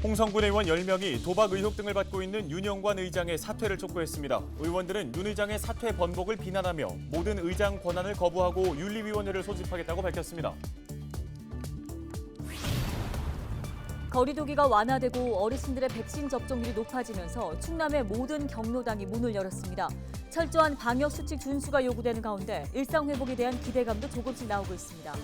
홍성군 의원 10명이 도박 의혹 등을 받고 있는 윤영관 의장의 사퇴를 촉구했습니다. 의원들은 윤 의장의 사퇴 번복을 비난하며 모든 의장 권한을 거부하고 윤리위원회를 소집하겠다고 밝혔습니다. 거리두기가 완화되고 어르신들의 백신 접종률이 높아지면서 충남의 모든 경로당이 문을 열었습니다. 철저한 방역수칙 준수가 요구되는 가운데 일상 회복에 대한 기대감도 조금씩 나오고 있습니다.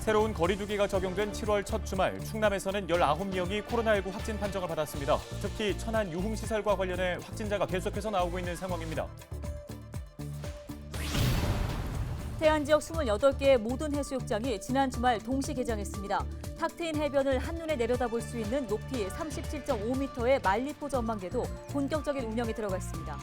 새로운 거리두기가 적용된 7월 첫 주말, 충남에서는 19명이 코로나19 확진 판정을 받았습니다. 특히 천안 유흥시설과 관련해 확진자가 계속해서 나오고 있는 상황입니다. 태안 지역 28개의 모든 해수욕장이 지난 주말 동시 개장했습니다. 탁 트인 해변을 한눈에 내려다볼 수 있는 높이 37.5m의 만리포 전망대도 본격적인 운영에 들어갔습니다.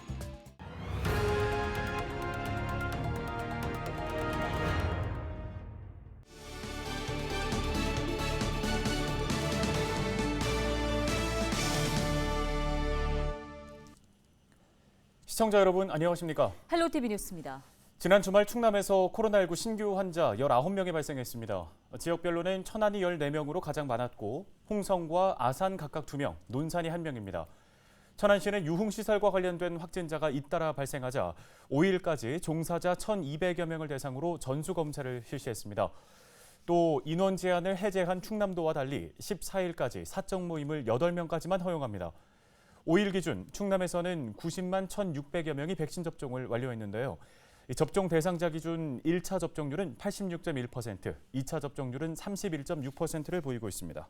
시청자 여러분 안녕하십니까? 헬로티비 뉴스입니다. 지난 주말 충남에서 코로나19 신규 환자 19명이 발생했습니다. 지역별로는 천안이 14명으로 가장 많았고 홍성과 아산 각각 2명, 논산이 1명입니다. 천안시는 유흥시설과 관련된 확진자가 잇따라 발생하자 5일까지 종사자 1,200여 명을 대상으로 전수검사를 실시했습니다. 또 인원 제한을 해제한 충남도와 달리 14일까지 사적 모임을 8명까지만 허용합니다. 5일 기준 충남에서는 90만 1,600여 명이 백신 접종을 완료했는데요. 접종 대상자 기준 1차 접종률은 86.1%, 2차 접종률은 31.6%를 보이고 있습니다.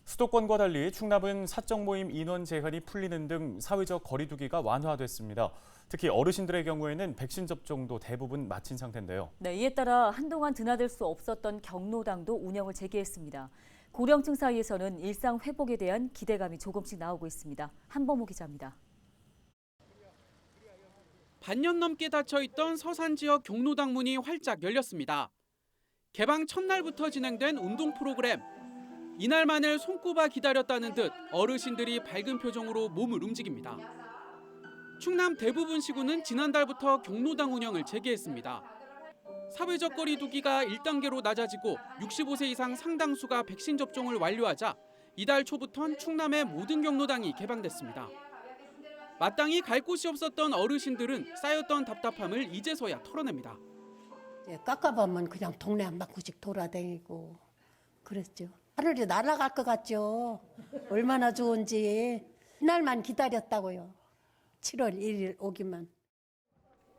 수도권과 달리 충남은 사적 모임 인원 제한이 풀리는 등 사회적 거리두기가 완화됐습니다. 특히 어르신들의 경우에는 백신 접종도 대부분 마친 상태인데요. 네, 이에 따라 한동안 드나들 수 없었던 경로당도 운영을 재개했습니다. 고령층 사이에서는 일상 회복에 대한 기대감이 조금씩 나오고 있습니다. 한범호 기자입니다. 반년 넘게 닫혀있던 서산 지역 경로당 문이 활짝 열렸습니다. 개방 첫날부터 진행된 운동 프로그램. 이날만을 손꼽아 기다렸다는 듯 어르신들이 밝은 표정으로 몸을 움직입니다. 충남 대부분 시군은 지난달부터 경로당 운영을 재개했습니다. 사회적 거리두기가 1단계로 낮아지고 65세 이상 상당수가 백신 접종을 완료하자 이달 초부터는 충남의 모든 경로당이 개방됐습니다. 마땅히 갈 곳이 없었던 어르신들은 쌓였던 답답함을 이제서야 털어냅니다. 깎아보면 그냥 동네 한 바퀴씩 돌아다니고 그랬죠. 하늘이 날아갈 것 같죠. 얼마나 좋은지. 이날만 기다렸다고요. 7월 1일 오기만.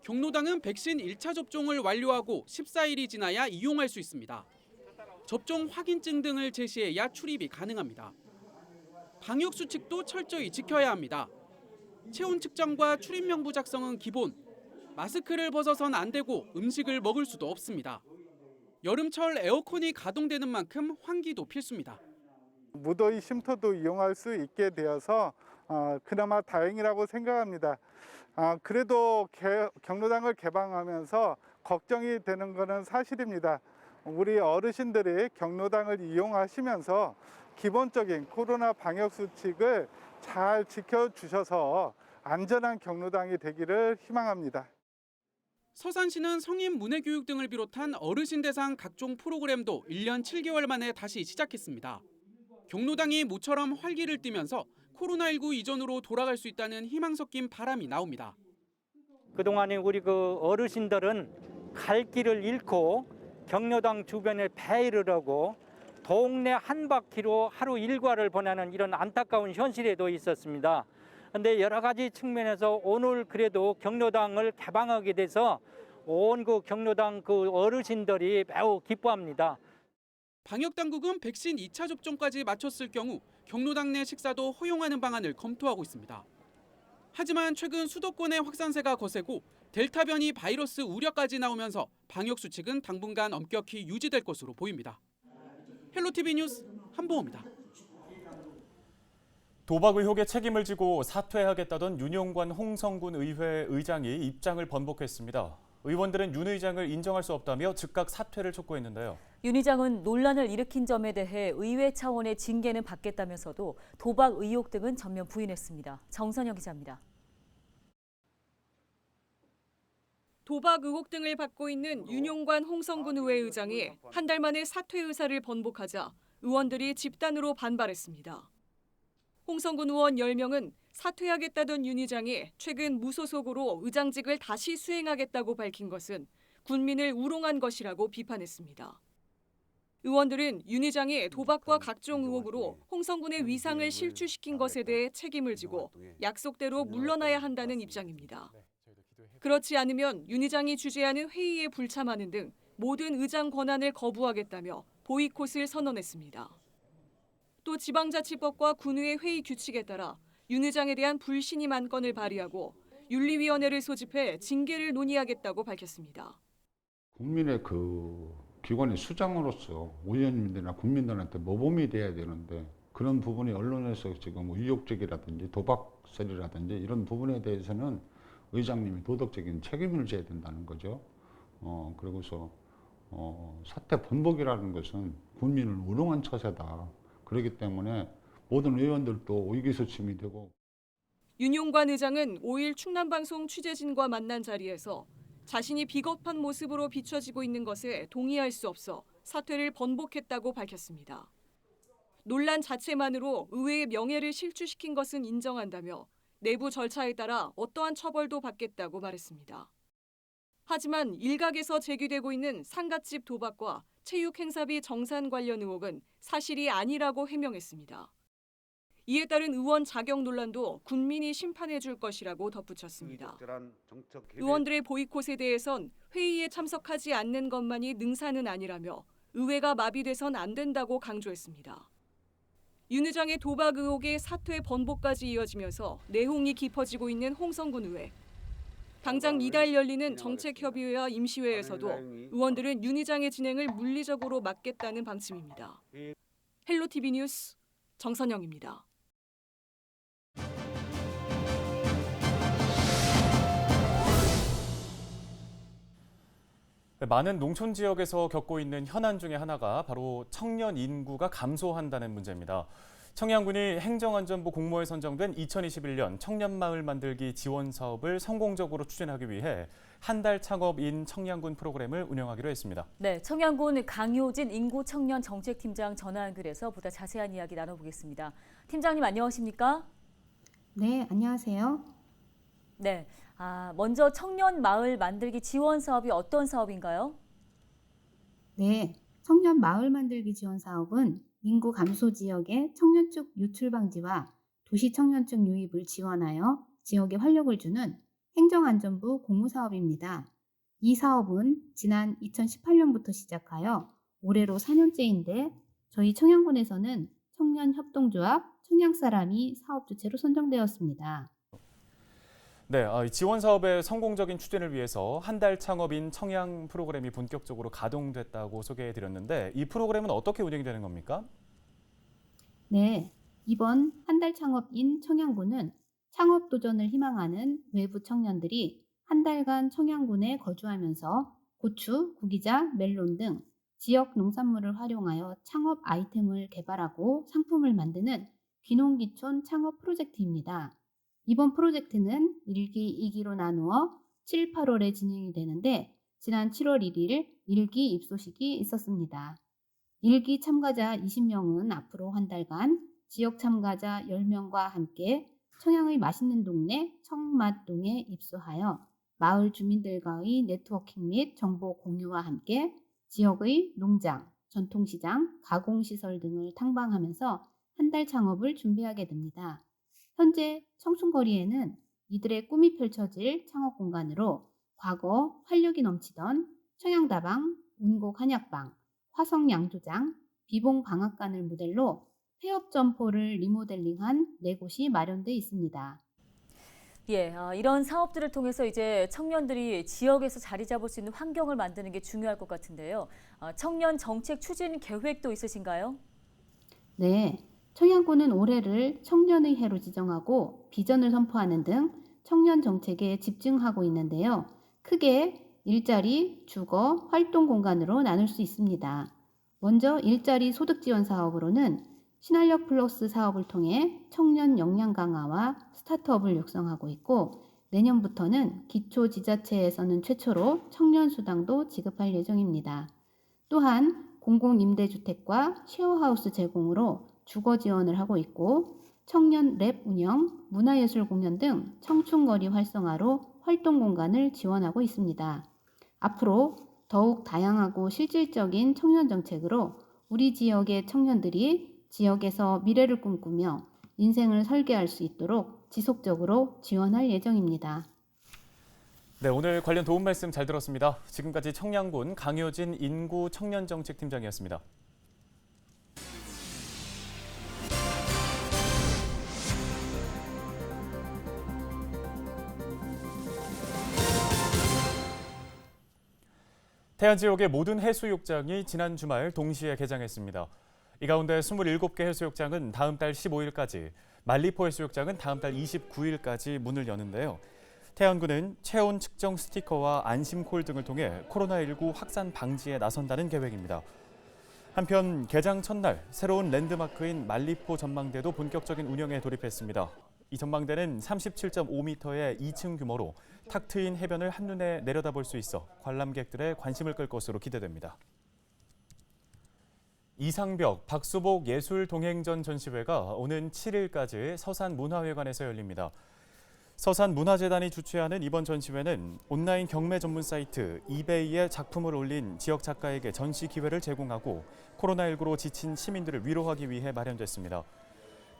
경로당은 백신 1차 접종을 완료하고 14일이 지나야 이용할 수 있습니다. 접종 확인증 등을 제시해야 출입이 가능합니다. 방역 수칙도 철저히 지켜야 합니다. 체온 측정과 출입 명부 작성은 기본. 마스크를 벗어선 안 되고 음식을 먹을 수도 없습니다. 여름철 에어컨이 가동되는 만큼 환기도 필수입니다. 무더위 쉼터도 이용할 수 있게 되어서 그나마 다행이라고 생각합니다. 그래도 경로당을 개방하면서 걱정이 되는 것은 사실입니다. 우리 어르신들이 경로당을 이용하시면서 기본적인 코로나 방역 수칙을 잘 지켜주셔서 안전한 경로당이 되기를 희망합니다. 서산시는 성인 문해교육 등을 비롯한 어르신 대상 각종 프로그램도 1년 7개월 만에 다시 시작했습니다. 경로당이 모처럼 활기를 띠면서 코로나19 이전으로 돌아갈 수 있다는 희망 섞인 바람이 나옵니다. 그동안에 우리 어르신들은 갈 길을 잃고 경로당 주변에 배회를 하고 동네 한 바퀴로 하루 일과를 보내는 이런 안타까운 현실에도 있었습니다. 그런데 여러 가지 측면에서 오늘 그래도 경로당을 개방하게 돼서 온 그 경로당 어르신들이 매우 기뻐합니다. 방역당국은 백신 2차 접종까지 마쳤을 경우 경로당 내 식사도 허용하는 방안을 검토하고 있습니다. 하지만 최근 수도권의 확산세가 거세고 델타 변이 바이러스 우려까지 나오면서 방역 수칙은 당분간 엄격히 유지될 것으로 보입니다. 헬로티비 뉴스 한보호입니다. 도박 의혹의 책임을 지고 사퇴하겠다던 윤영관 홍성군 의회 의장이 입장을 번복했습니다. 의원들은 윤 의장을 인정할 수 없다며 즉각 사퇴를 촉구했는데요. 윤 의장은 논란을 일으킨 점에 대해 의회 차원의 징계는 받겠다면서도 도박 의혹 등은 전면 부인했습니다. 정선영 기자입니다. 도박 의혹 등을 받고 있는 윤용관 홍성군 의회 의장이 한 달 만에 사퇴 의사를 번복하자 의원들이 집단으로 반발했습니다. 홍성군 의원 10명은 사퇴하겠다던 윤 의장이 최근 무소속으로 의장직을 다시 수행하겠다고 밝힌 것은 군민을 우롱한 것이라고 비판했습니다. 의원들은 윤 의장이 도박과 각종 의혹으로 홍성군의 위상을 실추시킨 것에 대해 책임을 지고 약속대로 물러나야 한다는 입장입니다. 그렇지 않으면 윤 의장이 주재하는 회의에 불참하는 등 모든 의장 권한을 거부하겠다며 보이콧을 선언했습니다. 또 지방자치법과 군의회 회의 규칙에 따라 윤 의장에 대한 불신임 안건을 발의하고 윤리위원회를 소집해 징계를 논의하겠다고 밝혔습니다. 국민의 기관의 수장으로서 의원님들이나 국민들한테 모범이 돼야 되는데 그런 부분이 언론에서 지금 의혹적이라든지 도박설이라든지 이런 부분에 대해서는 의장님이 도덕적인 책임을 져야 된다는 거죠. 그리고서 사퇴 번복이라는 것은 국민을 우롱한 처세다. 그렇기 때문에 모든 의원들도 의기소침이 되고. 윤용관 의장은 5일 충남방송 취재진과 만난 자리에서 자신이 비겁한 모습으로 비춰지고 있는 것에 동의할 수 없어 사퇴를 번복했다고 밝혔습니다. 논란 자체만으로 의회의 명예를 실추시킨 것은 인정한다며 내부 절차에 따라 어떠한 처벌도 받겠다고 말했습니다. 하지만 일각에서 제기되고 있는 상갓집 도박과 체육 행사비 정산 관련 의혹은 사실이 아니라고 해명했습니다. 이에 따른 의원 자격 논란도 군민이 심판해 줄 것이라고 덧붙였습니다. 의원들의 보이콧에 대해선 회의에 참석하지 않는 것만이 능사는 아니라며 의회가 마비돼선 안 된다고 강조했습니다. 윤 의장의 도박 의혹의 사퇴 번복까지 이어지면서 내홍이 깊어지고 있는 홍성군 의회. 당장 이달 열리는 정책협의회와 임시회에서도 의원들은 윤 의장의 진행을 물리적으로 막겠다는 방침입니다. 헬로티비 뉴스 정선영입니다. 많은 농촌 지역에서 겪고 있는 현안 중에 하나가 바로 청년 인구가 감소한다는 문제입니다. 청양군이 행정안전부 공모에 선정된 2021년 청년마을 만들기 지원 사업을 성공적으로 추진하기 위해 한 달 창업인 청양군 프로그램을 운영하기로 했습니다. 네, 청양군 강효진 인구청년 정책팀장 전화 연결해서 보다 자세한 이야기 나눠보겠습니다. 팀장님 안녕하십니까? 네, 안녕하세요. 네, 먼저 청년 마을 만들기 지원 사업이 어떤 사업인가요? 네, 청년 마을 만들기 지원 사업은 인구 감소 지역의 청년층 유출 방지와 도시 청년층 유입을 지원하여 지역에 활력을 주는 행정안전부 공모사업입니다. 이 사업은 지난 2018년부터 시작하여 올해로 4년째인데 저희 청양군에서는 청년협동조합 청양사람이 사업 주체로 선정되었습니다. 네, 지원 사업의 성공적인 추진을 위해서 한 달 창업인 청양 프로그램이 본격적으로 가동됐다고 소개해드렸는데 이 프로그램은 어떻게 운영이 되는 겁니까? 네, 이번 한 달 창업인 청양군은 창업 도전을 희망하는 외부 청년들이 한 달간 청양군에 거주하면서 고추, 구기자, 멜론 등 지역 농산물을 활용하여 창업 아이템을 개발하고 상품을 만드는 귀농귀촌 창업 프로젝트입니다. 이번 프로젝트는 1기, 2기로 나누어 7, 8월에 진행이 되는데 지난 7월 1일 1기 입소식이 있었습니다. 1기 참가자 20명은 앞으로 한 달간 지역 참가자 10명과 함께 청양의 맛있는 동네 청맛동에 입소하여 마을 주민들과의 네트워킹 및 정보 공유와 함께 지역의 농장, 전통시장, 가공시설 등을 탐방하면서 한 달 창업을 준비하게 됩니다. 현재 청춘거리에는 이들의 꿈이 펼쳐질 창업 공간으로 과거 활력이 넘치던 청양다방, 운곡 한약방, 화성양조장, 비봉방앗간을 모델로 폐업 점포를 리모델링한 4곳이 마련돼 있습니다. 예, 이런 사업들을 통해서 이제 청년들이 지역에서 자리 잡을 수 있는 환경을 만드는 게 중요할 것 같은데요. 청년 정책 추진 계획도 있으신가요? 네, 청양군은 올해를 청년의 해로 지정하고 비전을 선포하는 등 청년 정책에 집중하고 있는데요. 크게 일자리, 주거, 활동 공간으로 나눌 수 있습니다. 먼저 일자리 소득 지원 사업으로는 신활력 플러스 사업을 통해 청년 역량 강화와 스타트업을 육성하고 있고 내년부터는 기초지자체에서는 최초로 청년수당도 지급할 예정입니다. 또한 공공임대주택과 쉐어하우스 제공으로 주거 지원을 하고 있고 청년 랩 운영, 문화예술 공연 등 청춘거리 활성화로 활동 공간을 지원하고 있습니다. 앞으로 더욱 다양하고 실질적인 청년 정책으로 우리 지역의 청년들이 지역에서 미래를 꿈꾸며 인생을 설계할 수 있도록 지속적으로 지원할 예정입니다. 네, 오늘 관련 도움 말씀 잘 들었습니다. 지금까지 청량군 강효진 인구 청년정책팀장이었습니다. 태안 지역의 모든 해수욕장이 지난 주말 동시에 개장했습니다. 이 가운데 27개 해수욕장은 다음 달 15일까지, 말리포 해수욕장은 다음 달 29일까지 문을 여는데요. 태안군은 체온 측정 스티커와 안심콜 등을 통해 코로나19 확산 방지에 나선다는 계획입니다. 한편 개장 첫날 새로운 랜드마크인 말리포 전망대도 본격적인 운영에 돌입했습니다. 이 전망대는 37.5m의 2층 규모로 탁 트인 해변을 한눈에 내려다볼 수 있어 관람객들의 관심을 끌 것으로 기대됩니다. 이상벽 박수복 예술동행전 전시회가 오는 7일까지 서산문화회관에서 열립니다. 서산문화재단이 주최하는 이번 전시회는 온라인 경매 전문 사이트 이베이에 작품을 올린 지역 작가에게 전시 기회를 제공하고 코로나19로 지친 시민들을 위로하기 위해 마련됐습니다.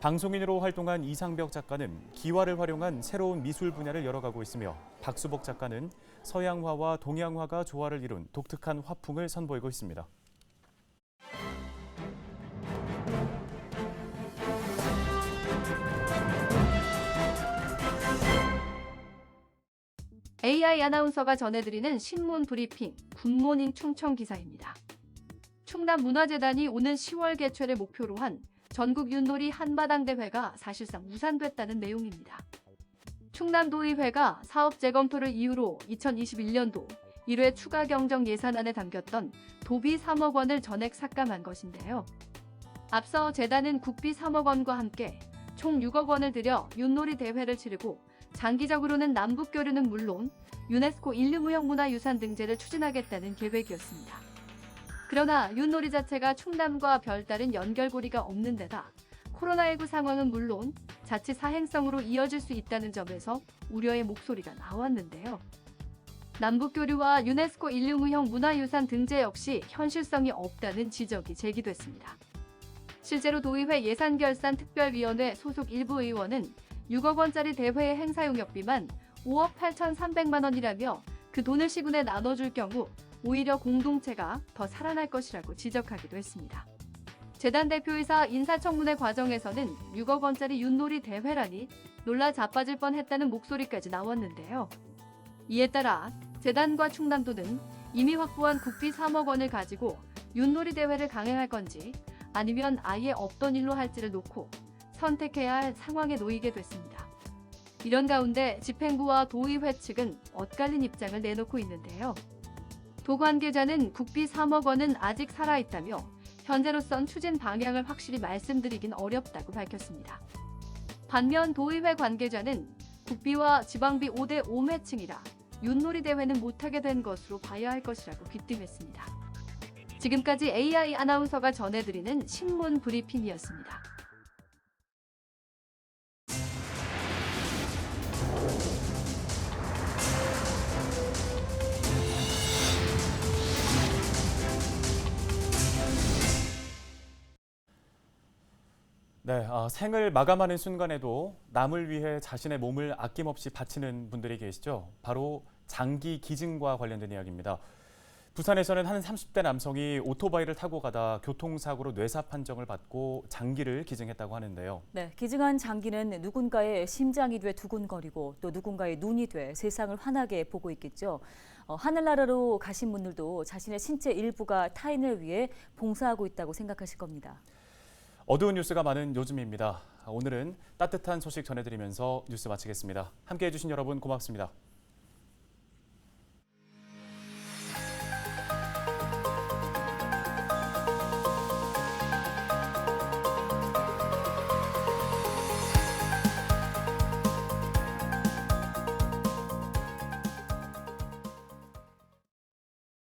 방송인으로 활동한 이상벽 작가는 기와를 활용한 새로운 미술 분야를 열어가고 있으며 박수복 작가는 서양화와 동양화가 조화를 이룬 독특한 화풍을 선보이고 있습니다. AI 아나운서가 전해드리는 신문 브리핑 굿모닝 충청 기사입니다. 충남문화재단이 오는 10월 개최를 목표로 한 전국 윷놀이 한마당대회가 사실상 무산됐다는 내용입니다. 충남도의회가 사업 재검토를 이유로 2021년도 1회 추가 경정 예산안에 담겼던 도비 3억 원을 전액 삭감한 것인데요. 앞서 재단은 국비 3억 원과 함께 총 6억 원을 들여 윷놀이 대회를 치르고 장기적으로는 남북교류는 물론 유네스코 인류무형문화유산 등재를 추진하겠다는 계획이었습니다. 그러나 윷놀이 자체가 충남과 별다른 연결고리가 없는 데다 코로나19 상황은 물론 자칫 사행성으로 이어질 수 있다는 점에서 우려의 목소리가 나왔는데요. 남북교류와 유네스코 인류무형문화유산 등재 역시 현실성이 없다는 지적이 제기됐습니다. 실제로 도의회 예산결산 특별위원회 소속 일부 의원은 6억 원짜리 대회의 행사용역비만 5억 8,300만 원이라며 그 돈을 시군에 나눠줄 경우 오히려 공동체가 더 살아날 것이라고 지적하기도 했습니다. 재단 대표이사 인사청문회 과정에서는 6억 원짜리 윷놀이 대회라니 놀라 자빠질 뻔했다는 목소리까지 나왔는데요. 이에 따라 재단과 충남도는 이미 확보한 국비 3억 원을 가지고 윷놀이 대회를 강행할 건지 아니면 아예 없던 일로 할지를 놓고 선택해야 할 상황에 놓이게 됐습니다. 이런 가운데 집행부와 도의회 측은 엇갈린 입장을 내놓고 있는데요. 도 관계자는 국비 3억 원은 아직 살아있다며 현재로선 추진 방향을 확실히 말씀드리긴 어렵다고 밝혔습니다. 반면 도의회 관계자는 국비와 지방비 5대 5매칭이라 윷놀이 대회는 못하게 된 것으로 봐야 할 것이라고 귀띔했습니다. 지금까지 AI 아나운서가 전해드리는 신문 브리핑이었습니다. 네, 생을 마감하는 순간에도 남을 위해 자신의 몸을 아낌없이 바치는 분들이 계시죠. 바로 장기 기증과 관련된 이야기입니다. 부산에서는 한 30대 남성이 오토바이를 타고 가다 교통사고로 뇌사 판정을 받고 장기를 기증했다고 하는데요. 네, 기증한 장기는 누군가의 심장이 돼 두근거리고 또 누군가의 눈이 돼 세상을 환하게 보고 있겠죠. 하늘나라로 가신 분들도 자신의 신체 일부가 타인을 위해 봉사하고 있다고 생각하실 겁니다. 어두운 뉴스가 많은 요즘입니다. 오늘은 따뜻한 소식 전해드리면서 뉴스 마치겠습니다. 함께해 주신 여러분 고맙습니다.